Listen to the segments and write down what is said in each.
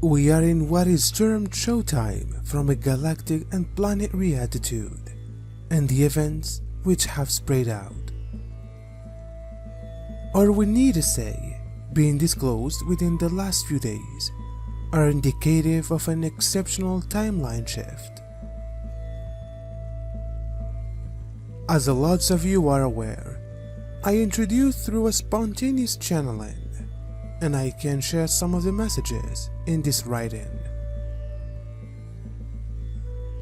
We are in what is termed showtime from a galactic and planetary attitude, and the events which have spread out, or we need to say, being disclosed within the last few days, are indicative of an exceptional timeline shift. As lots of you are aware, I introduced through a spontaneous channeling, and I can share some of the messages in this writing.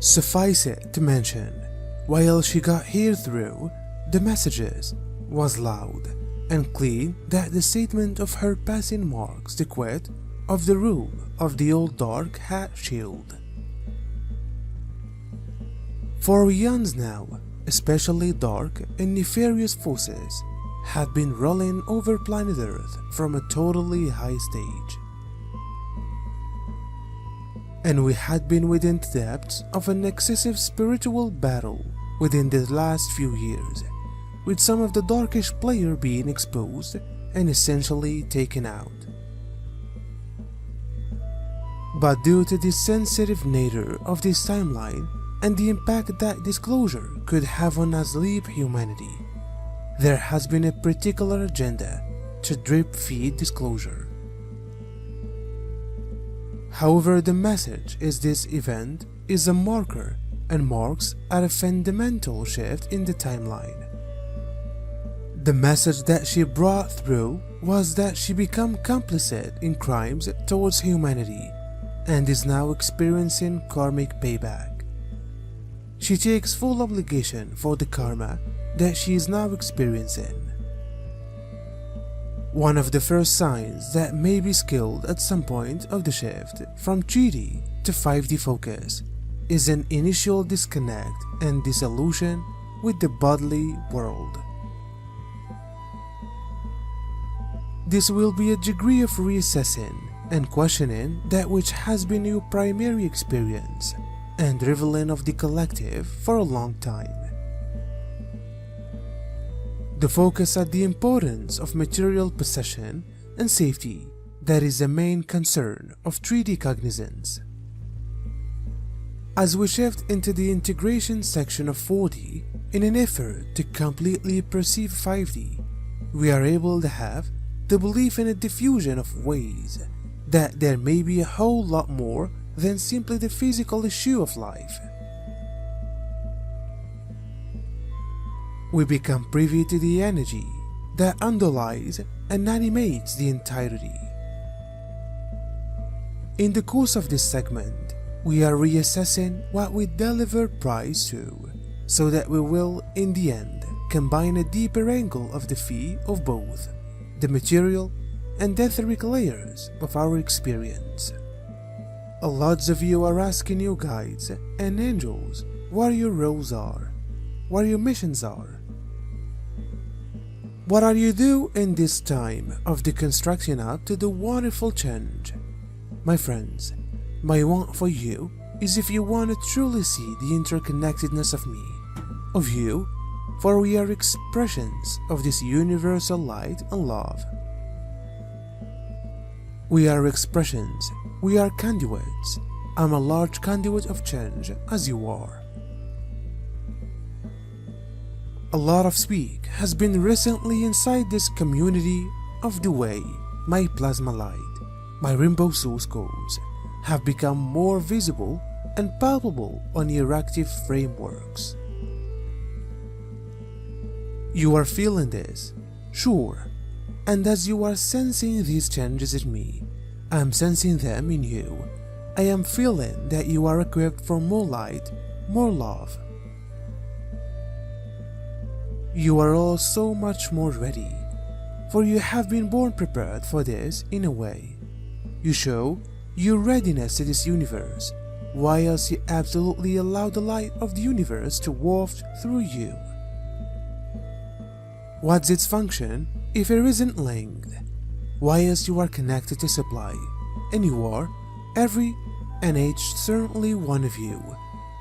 Suffice it to mention, while she got here through the messages was loud and clean that the statement of her passing marks the quit of the rule of the old dark hat shield. For eons now, especially dark and nefarious forces had been rolling over planet Earth from a totally high stage, and we had been within the depths of an excessive spiritual battle within the last few years, with some of the darkish player being exposed and essentially taken out. But due to the sensitive nature of this timeline and the impact that disclosure could have on asleep humanity, there has been a particular agenda to drip feed disclosure. However, the message is this event is a marker and marks a fundamental shift in the timeline. The message that she brought through was that she became complicit in crimes towards humanity and is now experiencing karmic payback. She takes full obligation for the karma that she is now experiencing. One of the first signs that may be skilled at some point of the shift from 3D to 5D focus is an initial disconnect and dissolution with the bodily world. This will be a degree of reassessing and questioning that which has been your primary experience and reveling of the collective for a long time. The focus at the importance of material possession and safety that is the main concern of 3D cognizance. As we shift into the integration section of 4D in an effort to completely perceive 5D, we are able to have the belief in a diffusion of ways that there may be a whole lot more than simply the physical issue of life. We become privy to the energy that underlies and animates the entirety. In the course of this segment, we are reassessing what we deliver prize to, so that we will, in the end, combine a deeper angle of the fee of both the material and etheric layers of our experience. Lots of you are asking your guides and angels what your roles are, what your missions are. What are you do in this time of deconstructing up to the wonderful change? My friends, my want for you is if you want to truly see the interconnectedness of me, of you, for we are expressions of this universal light and love. We are expressions, we are conduits. I'm a large conduit of change as you are. A lot of speak has been recently inside this community of the way my plasma light, my rainbow source codes, have become more visible and palpable on interactive frameworks. You are feeling this, sure, and as you are sensing these changes in me, I am sensing them in you. I am feeling that you are equipped for more light, more love. You are all so much more ready, for you have been born prepared for this in a way. You show your readiness to this universe, whilst you absolutely allow the light of the universe to waft through you. What's its function if it isn't linked? Whilst you are connected to supply, and you are, every and each certainly one of you,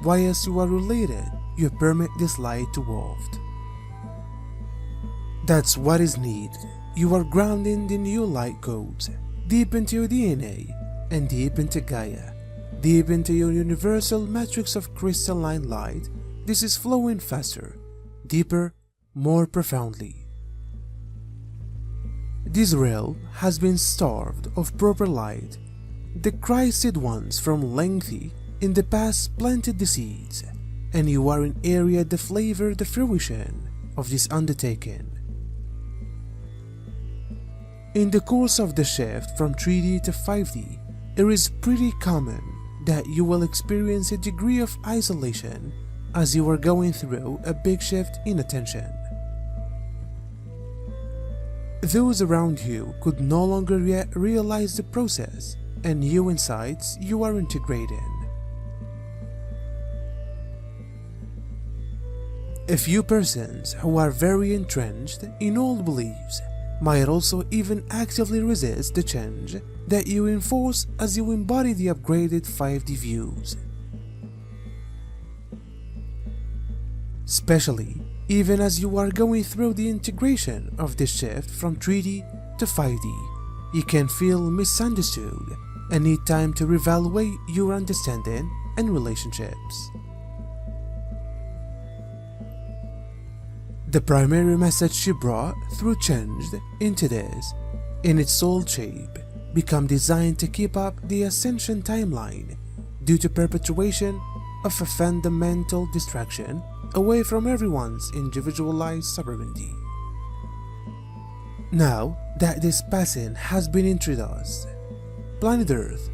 whilst you are related, you permit this light to waft. That's what is needed. You are grounding the new light codes deep into your DNA and deep into Gaia, deep into your universal matrix of crystalline light. This is flowing faster, deeper, more profoundly. This realm has been starved of proper light. The Christed ones from lengthy in the past planted the seeds, and you are in area to flavor the fruition of this undertaking. In the course of the shift from 3D to 5D, it is pretty common that you will experience a degree of isolation as you are going through a big shift in attention. Those around you could no longer yet realize the process and new insights you are integrating. A few persons who are very entrenched in old beliefs might also even actively resist the change that you enforce as you embody the upgraded 5D views. Especially even as you are going through the integration of the shift from 3D to 5D, you can feel misunderstood and need time to reevaluate your understanding and relationships. The primary message she brought through changed into this, in its soul shape, become designed to keep up the ascension timeline due to perpetuation of a fundamental distraction away from everyone's individualized sovereignty. Now that this passing has been introduced, planet Earth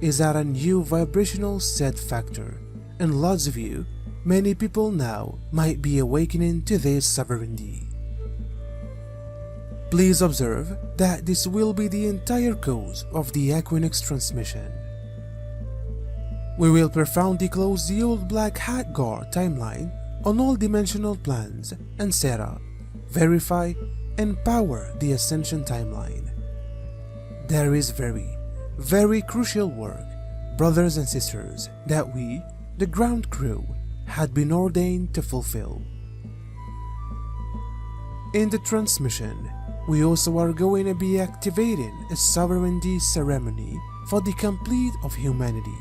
is at a new vibrational set factor, and lots of you, many people now, might be awakening to this sovereignty. Please observe that this will be the entire cause of the Equinox transmission. We will profoundly close the old Black Hat Guard timeline on all dimensional plans and set up, verify, and power the Ascension timeline. There is very crucial work, brothers and sisters, that we, the ground crew, had been ordained to fulfill. In the transmission, we also are going to be activating a sovereignty ceremony for the complete of humanity.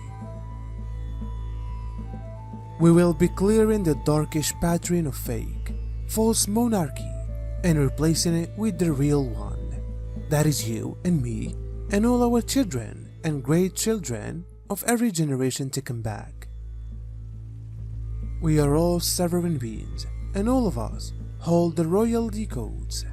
We will be clearing the darkish pattern of fake, false monarchy and replacing it with the real one. That is you and me and all our children and great children of every generation to come back. We are all sovereign beings, and all of us hold the royalty codes.